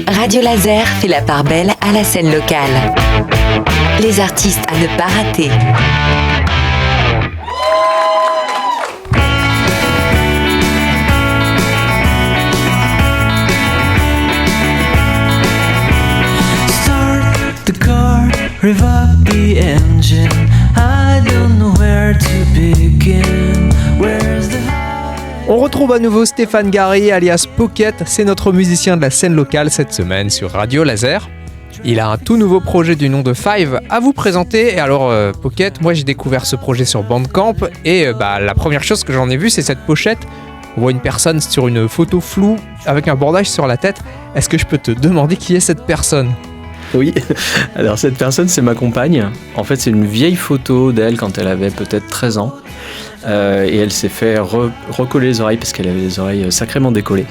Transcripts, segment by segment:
Radio Laser fait la part belle à la scène locale. Les artistes à ne pas rater. Start the car, rev up the engine. I don't know where to begin. Where's the... On retrouve à nouveau Stéphane Gary alias Pocket, c'est notre musicien de la scène locale cette semaine sur Radio Laser. Il a un tout nouveau projet du nom de Five à vous présenter. Et alors Pocket, moi j'ai découvert ce projet sur Bandcamp et la première chose que j'en ai vue c'est cette pochette. On voit une personne sur une photo floue avec un bordage sur la tête. Est-ce que je peux te demander qui est cette personne ? Oui, alors cette personne c'est ma compagne. En fait c'est une vieille photo d'elle quand elle avait peut-être 13 ans. Et elle s'est fait recoller les oreilles parce qu'elle avait les oreilles sacrément décollées.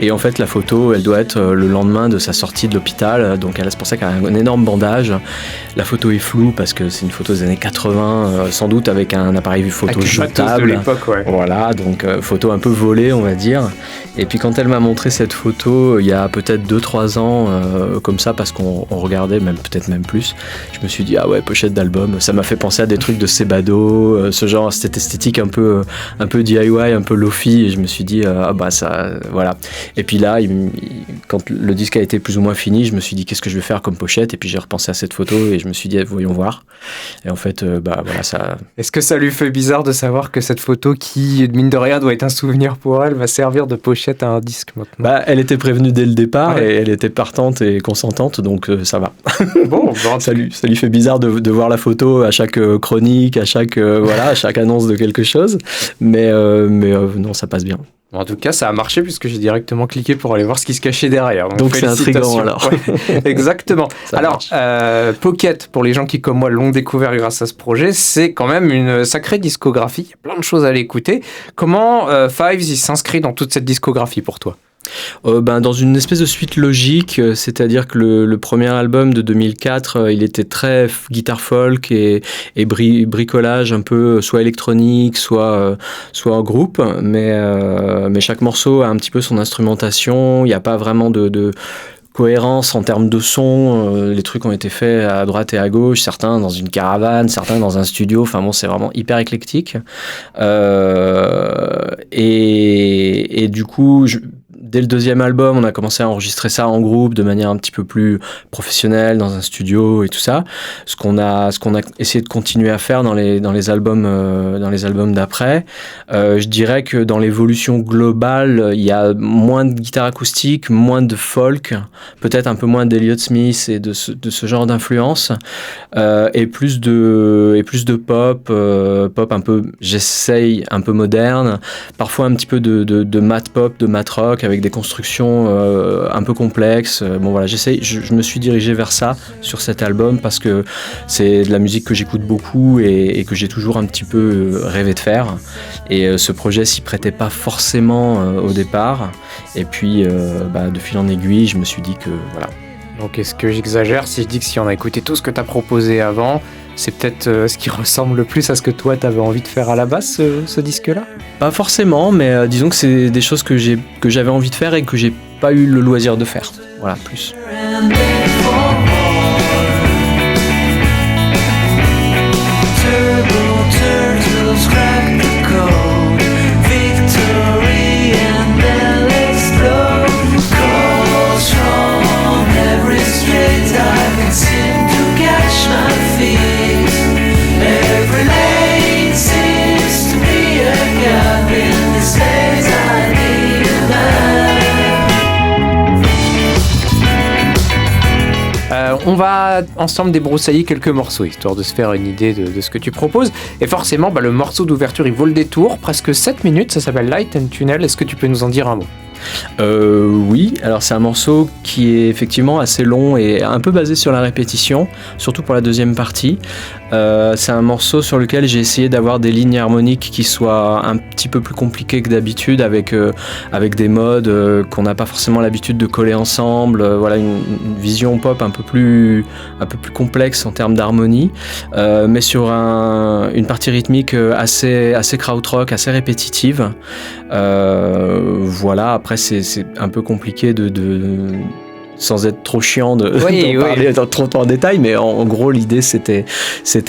Et en fait la photo elle doit être le lendemain de sa sortie de l'hôpital, donc c'est pour ça qu'elle a un énorme bandage. La photo est floue parce que c'est une photo des années 80, sans doute avec un appareil photo jetable. De l'époque, ouais. Voilà, donc photo un peu volée on va dire. Et puis quand elle m'a montré cette photo il y a peut-être 2-3 ans, comme ça parce qu'on regardait, peut-être même plus, je me suis dit ah ouais, pochette d'album, ça m'a fait penser à des trucs de Sebado, ce genre, cette esthétique un peu DIY, un peu lofi, et je me suis dit ça, voilà. Et puis là, quand le disque a été plus ou moins fini, je me suis dit qu'est-ce que je vais faire comme pochette, et puis j'ai repensé à cette photo et je me suis dit voyons voir. Et en fait, voilà ça. Est-ce que ça lui fait bizarre de savoir que cette photo qui, mine de rien, doit être un souvenir pour elle, va servir de pochette à un disque maintenant ? Elle était prévenue dès le départ et elle était partante et consentante, donc ça va. Bon, ça lui fait bizarre de voir la photo à chaque chronique, à chaque annonce de quelque chose, mais non, ça passe bien. En tout cas, ça a marché puisque j'ai directement cliqué pour aller voir ce qui se cachait derrière. Donc c'est intriguant alors. Ouais, exactement. Alors, Pocket, pour les gens qui comme moi l'ont découvert grâce à ce projet, c'est quand même une sacrée discographie. Il y a plein de choses à aller écouter. Comment Fives il s'inscrit dans toute cette discographie pour toi ? Dans une espèce de suite logique, c'est-à-dire que le premier album de 2004, il était très guitare folk et bricolage un peu soit électronique, soit en groupe, mais chaque morceau a un petit peu son instrumentation, il n'y a pas vraiment de cohérence en termes de son, les trucs ont été faits à droite et à gauche, certains dans une caravane, certains dans un studio, c'est vraiment hyper éclectique. Et du coup, dès le deuxième album, on a commencé à enregistrer ça en groupe de manière un petit peu plus professionnelle dans un studio et tout ça. Ce qu'on a essayé de continuer à faire dans les albums d'après. Je dirais que dans l'évolution globale, il y a moins de guitare acoustique, moins de folk, peut-être un peu moins d'Elliott Smith et de ce genre d'influence, et plus de pop un peu, j'essaye un peu moderne, parfois un petit peu de mat pop, de mat rock avec des constructions un peu complexes. Je me suis dirigé vers ça sur cet album parce que c'est de la musique que j'écoute beaucoup et que j'ai toujours un petit peu rêvé de faire. Et ce projet s'y prêtait pas forcément au départ. Et puis, de fil en aiguille, je me suis dit que voilà. Donc est-ce que j'exagère si je dis que si on a écouté tout ce que tu as proposé avant, c'est peut-être ce qui ressemble le plus à ce que toi t'avais envie de faire à la base, ce disque-là ? Pas forcément, mais disons que c'est des choses que j'avais envie de faire et que j'ai pas eu le loisir de faire. Voilà, plus. On va ensemble débroussailler quelques morceaux, histoire de se faire une idée de ce que tu proposes. Et forcément, le morceau d'ouverture, il vaut le détour, presque 7 minutes, ça s'appelle Light and Tunnel. Est-ce que tu peux nous en dire un mot ? Oui, alors c'est un morceau qui est effectivement assez long et un peu basé sur la répétition, surtout pour la deuxième partie. C'est un morceau sur lequel j'ai essayé d'avoir des lignes harmoniques qui soient un petit peu plus compliquées que d'habitude, avec des modes qu'on n'a pas forcément l'habitude de coller ensemble. Voilà, une vision pop un peu plus complexe en termes d'harmonie, mais sur une partie rythmique assez krautrock, assez répétitive. voilà, après c'est un peu compliqué de sans être trop chiant d'en parler trop en détail, mais en gros l'idée c'était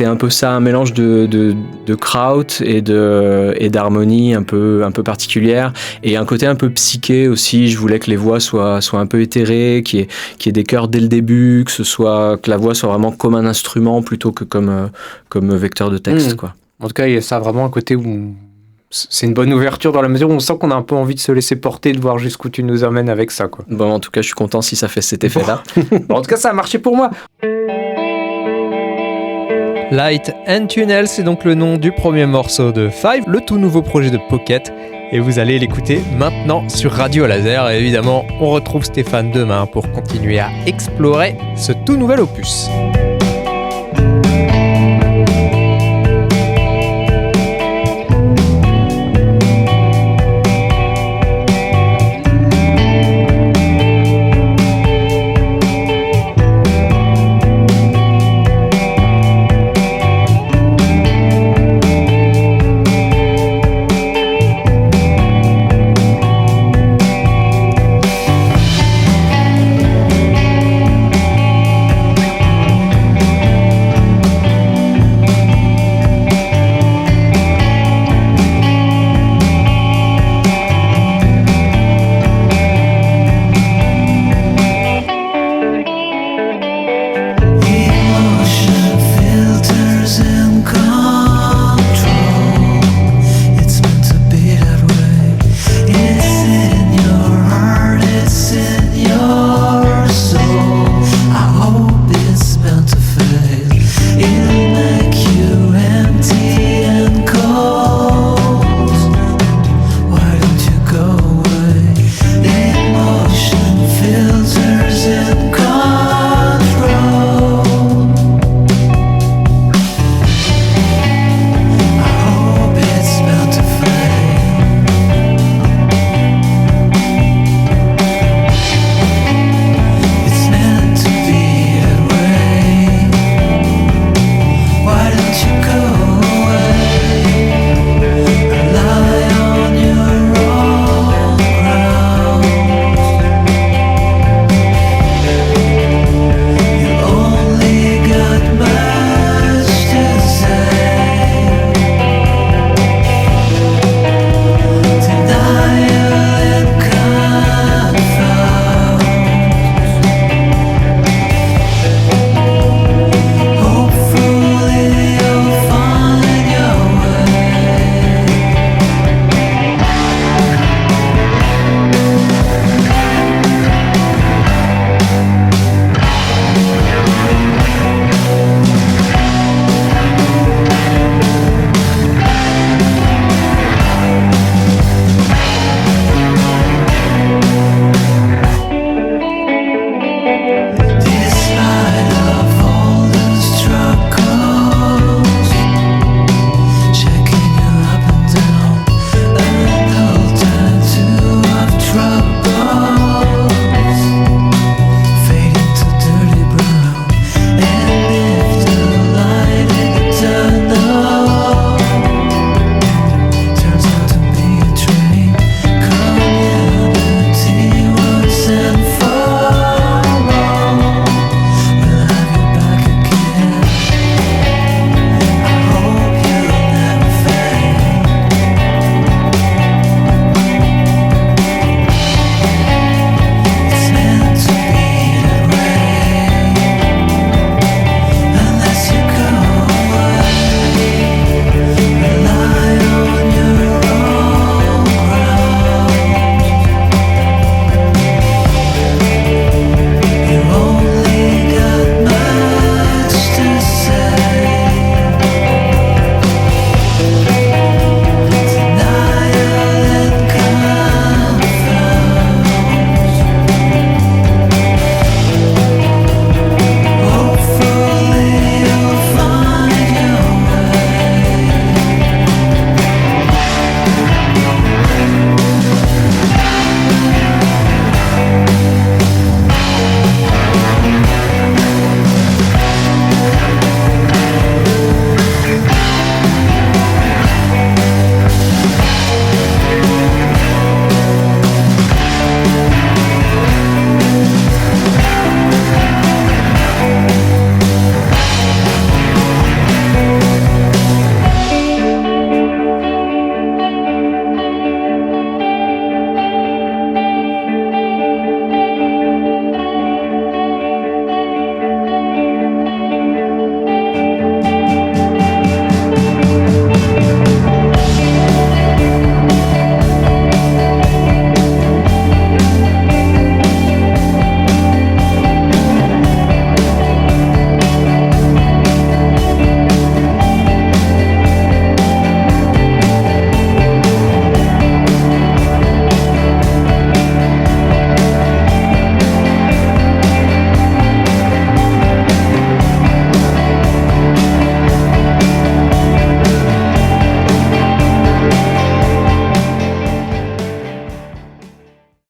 un peu ça, un mélange de kraut et d'harmonie un peu particulière, et un côté un peu psyché aussi. Je voulais que les voix soient un peu éthérées, qu'il y ait des chœurs dès le début, que la voix soit vraiment comme un instrument plutôt que comme vecteur de texte, quoi. En tout cas, il y a ça vraiment un côté où c'est une bonne ouverture dans la mesure où on sent qu'on a un peu envie de se laisser porter, de voir jusqu'où tu nous amènes avec ça, quoi. Bon, en tout cas, je suis content si ça fait cet effet-là. Bon, en tout cas, ça a marché pour moi. Light and Tunnel, c'est donc le nom du premier morceau de Five, le tout nouveau projet de Pocket. Et vous allez l'écouter maintenant sur Radio Laser. Et évidemment, on retrouve Stéphane demain pour continuer à explorer ce tout nouvel opus.